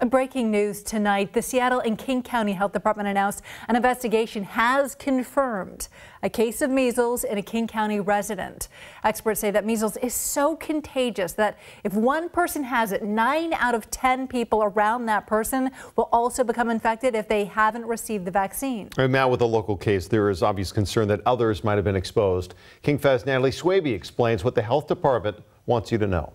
Breaking news tonight. The Seattle and King County Health Department announced an investigation has confirmed a case of measles in a King County resident. Experts say that measles is so contagious that if one person has it, 9 out of 10 people around that person will also become infected if they haven't received the vaccine. And now with the local case, there is obvious concern that others might have been exposed. King Fest Natalie Swaby explains what the health department wants you to know.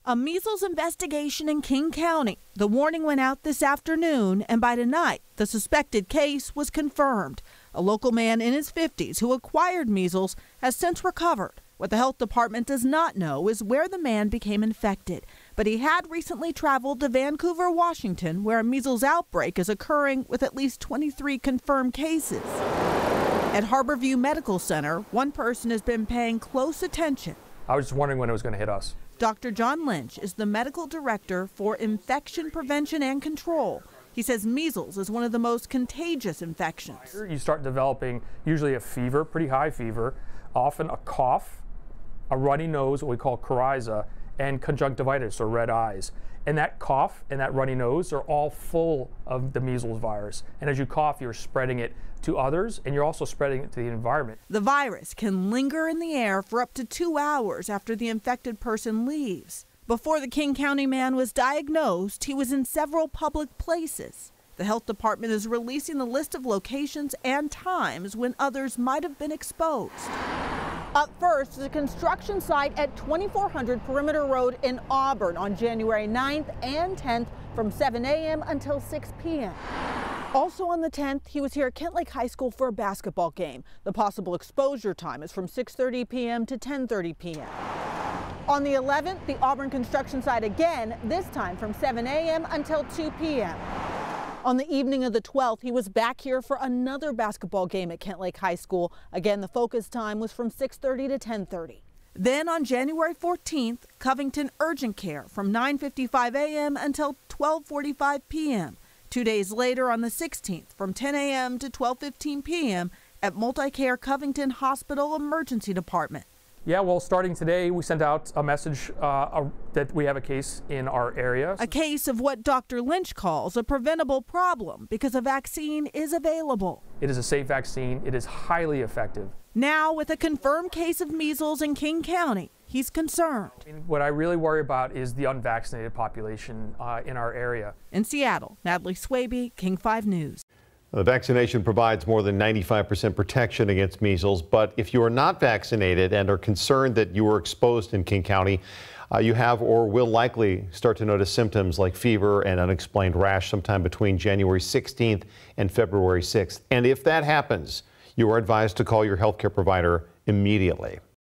A measles investigation in King County. The warning went out this afternoon, and by tonight, the suspected case was confirmed. A local man in his 50s who acquired measles has since recovered. What the health department does not know is where the man became infected, but he had recently traveled to Vancouver, Washington, where a measles outbreak is occurring with at least 23 confirmed cases. At Harborview Medical Center, one person has been paying close attention. I was just wondering when it was going to hit us. Dr. John Lynch is the medical director for infection prevention and control. He says measles is one of the most contagious infections. You start developing usually a fever, pretty high fever, often a cough, a runny nose, what we call coryza, and conjunctivitis or red eyes. And that cough and that runny nose are all full of the measles virus. And as you cough, you're spreading it to others, and you're also spreading it to the environment. The virus can linger in the air for up to 2 hours after the infected person leaves. Before the King County man was diagnosed, he was in several public places. The health department is releasing the list of locations and times when others might have been exposed. Up first, the construction site at 2400 Perimeter Road in Auburn on January 9th and 10th from 7 a.m. until 6 p.m. Also on the 10th, he was here at Kent Lake High School for a basketball game. The possible exposure time is from 6:30 p.m. to 10:30 p.m. On the 11th, the Auburn construction site again, this time from 7 a.m. until 2 p.m. On the evening of the 12th, he was back here for another basketball game at Kent Lake High School. Again, the focus time was from 6:30 to 10:30. Then on January 14th, Covington Urgent Care from 9:55 a.m. until 12:45 p.m. 2 days later on the 16th from 10 a.m. to 12:15 p.m. at Multicare Covington Hospital Emergency Department. Yeah, well, starting today, we sent out a message that we have a case in our area. A case of what Dr. Lynch calls a preventable problem because a vaccine is available. It is a safe vaccine. It is highly effective. Now, with a confirmed case of measles in King County, he's concerned. What I really worry about is the unvaccinated population in our area. In Seattle, Natalie Swaby, King 5 News. The vaccination provides more than 95% protection against measles, but if you are not vaccinated and are concerned that you were exposed in King County, you have or will likely start to notice symptoms like fever and unexplained rash sometime between January 16th and February 6th. And if that happens, you are advised to call your healthcare provider immediately.